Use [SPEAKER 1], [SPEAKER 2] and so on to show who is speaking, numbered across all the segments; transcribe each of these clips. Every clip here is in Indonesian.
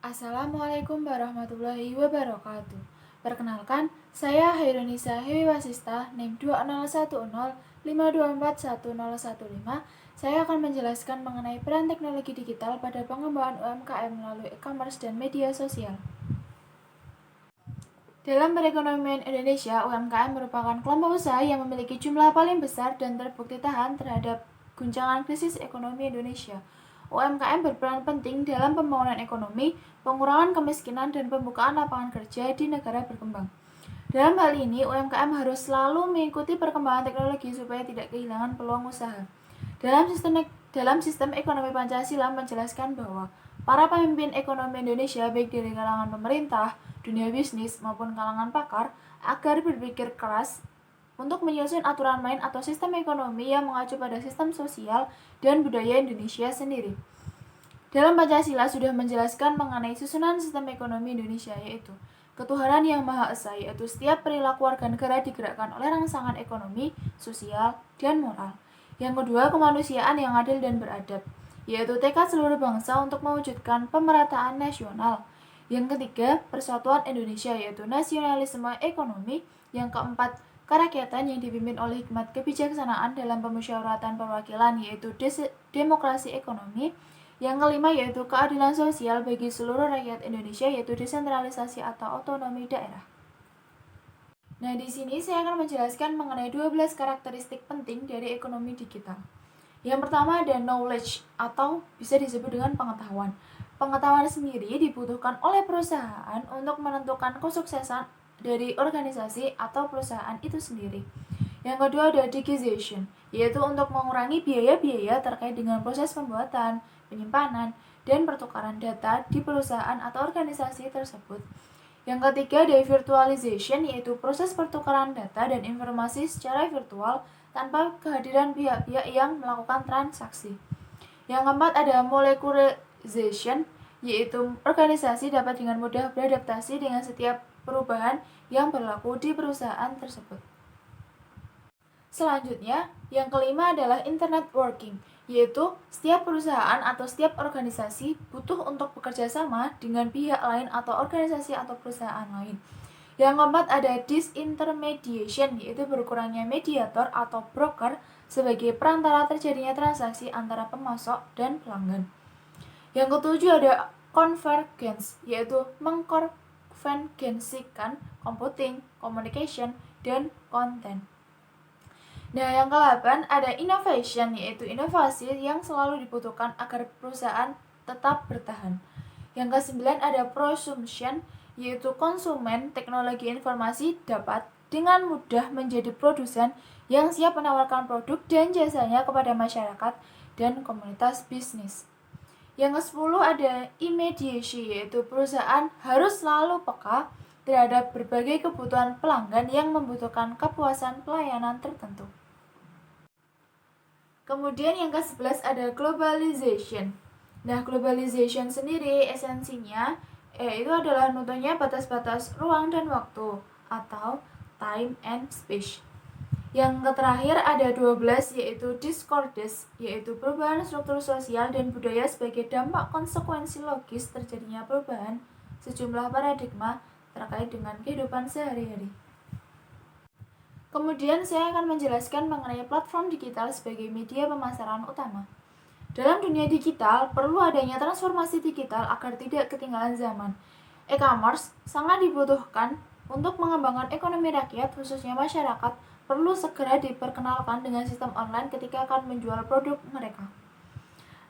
[SPEAKER 1] Assalamualaikum warahmatullahi wabarakatuh. Perkenalkan, saya Hairunisa Hewi Wasista, NIM 201052410115. Saya akan menjelaskan mengenai peran teknologi digital pada pengembangan UMKM melalui e-commerce dan media sosial. Dalam perekonomian Indonesia, UMKM merupakan kelompok usaha yang memiliki jumlah paling besar dan terbukti tahan terhadap guncangan krisis ekonomi Indonesia. UMKM berperan penting dalam pembangunan ekonomi, pengurangan kemiskinan, dan pembukaan lapangan kerja di negara berkembang. Dalam hal ini, UMKM harus selalu mengikuti perkembangan teknologi supaya tidak kehilangan peluang usaha. Dalam sistem ekonomi Pancasila menjelaskan bahwa para pemimpin ekonomi Indonesia, baik dari kalangan pemerintah, dunia bisnis, maupun kalangan pakar, agar berpikir keras untuk menyusun aturan main atau sistem ekonomi yang mengacu pada sistem sosial dan budaya Indonesia sendiri. Dalam Pancasila sudah menjelaskan mengenai susunan sistem ekonomi Indonesia, yaitu ketuhanan yang Maha Esa, yaitu setiap perilaku warga negara digerakkan oleh rangsangan ekonomi, sosial, dan moral. Yang kedua, kemanusiaan yang adil dan beradab, yaitu tekad seluruh bangsa untuk mewujudkan pemerataan nasional. Yang ketiga, persatuan Indonesia, yaitu nasionalisme ekonomi. Yang keempat, kerakyatan yang dipimpin oleh hikmat kebijaksanaan dalam pemusyawaratan perwakilan, yaitu demokrasi ekonomi. Yang kelima yaitu keadilan sosial bagi seluruh rakyat Indonesia, yaitu desentralisasi atau otonomi daerah. Nah, di sini saya akan menjelaskan mengenai 12 karakteristik penting dari ekonomi digital. Yang pertama ada knowledge atau bisa disebut dengan pengetahuan. Pengetahuan sendiri dibutuhkan oleh perusahaan untuk menentukan kesuksesan dari organisasi atau perusahaan itu sendiri. Yang kedua ada digitization, yaitu untuk mengurangi biaya-biaya terkait dengan proses pembuatan, penyimpanan, dan pertukaran data di perusahaan atau organisasi tersebut. Yang ketiga ada virtualization, yaitu proses pertukaran data dan informasi secara virtual tanpa kehadiran pihak-pihak yang melakukan transaksi. Yang keempat ada molecularization, yaitu organisasi dapat dengan mudah beradaptasi dengan setiap perubahan yang berlaku di perusahaan tersebut. Selanjutnya, yang kelima adalah internet working, yaitu setiap perusahaan atau setiap organisasi butuh untuk bekerja sama dengan pihak lain atau organisasi atau perusahaan lain. Yang keempat ada disintermediation, yaitu berkurangnya mediator atau broker sebagai perantara terjadinya transaksi antara pemasok dan pelanggan. Yang ketujuh ada convergence, yaitu mengkonvergensikan computing, communication, dan konten. Nah, yang ke-8 ada innovation, yaitu inovasi yang selalu dibutuhkan agar perusahaan tetap bertahan. Yang ke-9 ada prosumption, yaitu konsumen teknologi informasi dapat dengan mudah menjadi produsen yang siap menawarkan produk dan jasanya kepada masyarakat dan komunitas bisnis. Yang ke-10 ada immediacy, yaitu perusahaan harus selalu peka terhadap berbagai kebutuhan pelanggan yang membutuhkan kepuasan pelayanan tertentu. Kemudian yang ke-11 ada globalization. Nah, globalization sendiri esensinya itu adalah nutunya batas-batas ruang dan waktu atau time and space. Yang terakhir ada 12 yaitu discordes, yaitu perubahan struktur sosial dan budaya sebagai dampak konsekuensi logis terjadinya perubahan sejumlah paradigma terkait dengan kehidupan sehari-hari. Kemudian saya akan menjelaskan mengenai platform digital sebagai media pemasaran utama. Dalam dunia digital, perlu adanya transformasi digital agar tidak ketinggalan zaman. E-commerce sangat dibutuhkan untuk mengembangkan ekonomi rakyat, khususnya masyarakat, perlu segera diperkenalkan dengan sistem online ketika akan menjual produk mereka.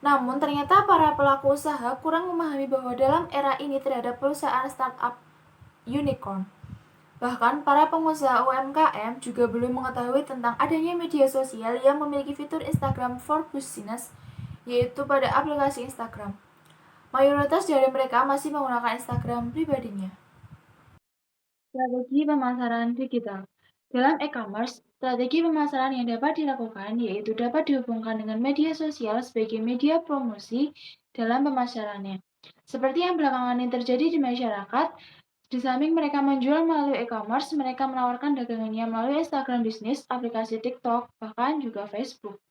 [SPEAKER 1] Namun, ternyata para pelaku usaha kurang memahami bahwa dalam era ini terhadap perusahaan startup unicorn. Bahkan, para pengusaha UMKM juga belum mengetahui tentang adanya media sosial yang memiliki fitur Instagram for Business, yaitu pada aplikasi Instagram. Mayoritas dari mereka masih menggunakan Instagram pribadinya. Strategi pemasaran digital. Dalam e-commerce, strategi pemasaran yang dapat dilakukan yaitu dapat dihubungkan dengan media sosial sebagai media promosi dalam pemasarannya. Seperti yang belakangan ini terjadi di masyarakat, di samping mereka menjual melalui e-commerce, mereka menawarkan dagangannya melalui Instagram Business, aplikasi TikTok, bahkan juga Facebook.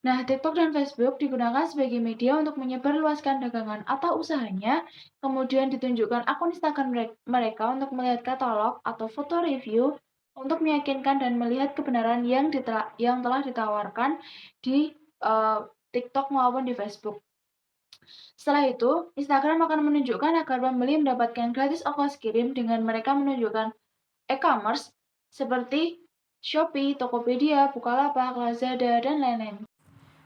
[SPEAKER 1] Nah, TikTok dan Facebook digunakan sebagai media untuk menyebarluaskan dagangan atau usahanya, kemudian ditunjukkan akun Instagram mereka untuk melihat katalog atau foto review untuk meyakinkan dan melihat kebenaran yang telah ditawarkan di eh, TikTok maupun di Facebook. Setelah itu, Instagram akan menunjukkan agar pembeli mendapatkan gratis ongkos kirim dengan mereka menunjukkan e-commerce seperti Shopee, Tokopedia, Bukalapak, Lazada, dan lain-lain.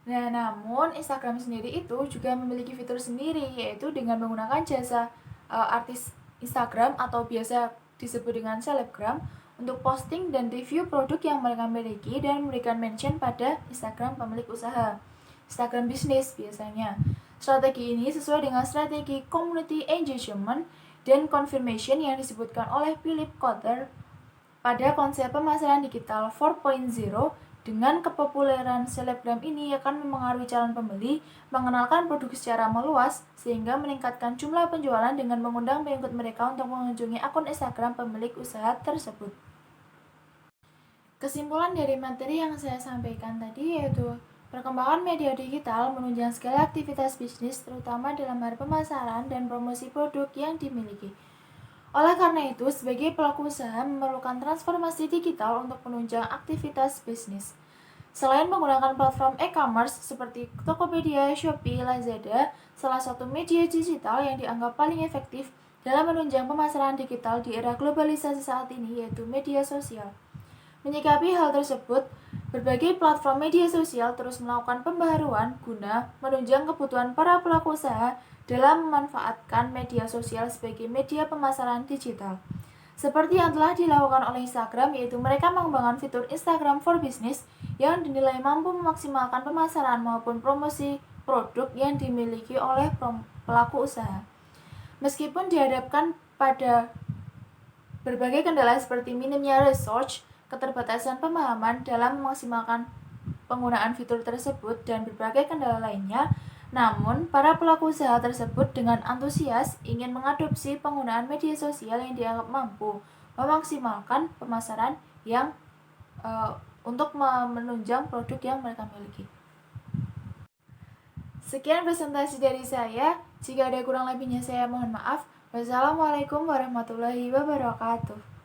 [SPEAKER 1] Nah, namun Instagram sendiri itu juga memiliki fitur sendiri, yaitu dengan menggunakan jasa artis Instagram atau biasa disebut dengan selebgram untuk posting dan review produk yang mereka miliki dan memberikan mention pada Instagram pemilik usaha. Instagram bisnis biasanya. Strategi ini sesuai dengan strategi community engagement dan confirmation yang disebutkan oleh Philip Kotler pada konsep pemasaran digital 4.0. Dengan kepopuleran selebgram ini akan mempengaruhi calon pembeli mengenalkan produk secara meluas sehingga meningkatkan jumlah penjualan dengan mengundang pengikut mereka untuk mengunjungi akun Instagram pemilik usaha tersebut. Kesimpulan dari materi yang saya sampaikan tadi yaitu perkembangan media digital menunjang segala aktivitas bisnis terutama dalam hal pemasaran dan promosi produk yang dimiliki. Oleh karena itu, sebagai pelaku usaha memerlukan transformasi digital untuk menunjang aktivitas bisnis. Selain menggunakan platform e-commerce seperti Tokopedia, Shopee, Lazada, salah satu media digital yang dianggap paling efektif dalam menunjang pemasaran digital di era globalisasi saat ini yaitu media sosial. Menyikapi hal tersebut, berbagai platform media sosial terus melakukan pembaharuan guna menunjang kebutuhan para pelaku usaha dalam memanfaatkan media sosial sebagai media pemasaran digital. Seperti yang telah dilakukan oleh Instagram, yaitu mereka mengembangkan fitur Instagram for Business yang dinilai mampu memaksimalkan pemasaran maupun promosi produk yang dimiliki oleh pelaku usaha. Meskipun dihadapkan pada berbagai kendala seperti minimnya research, keterbatasan pemahaman dalam memaksimalkan penggunaan fitur tersebut, dan berbagai kendala lainnya, namun para pelaku usaha tersebut dengan antusias ingin mengadopsi penggunaan media sosial yang dianggap mampu memaksimalkan pemasaran yang untuk menunjang produk yang mereka miliki. Sekian presentasi dari saya. Jika ada kurang lebihnya saya mohon maaf. Wassalamualaikum warahmatullahi wabarakatuh.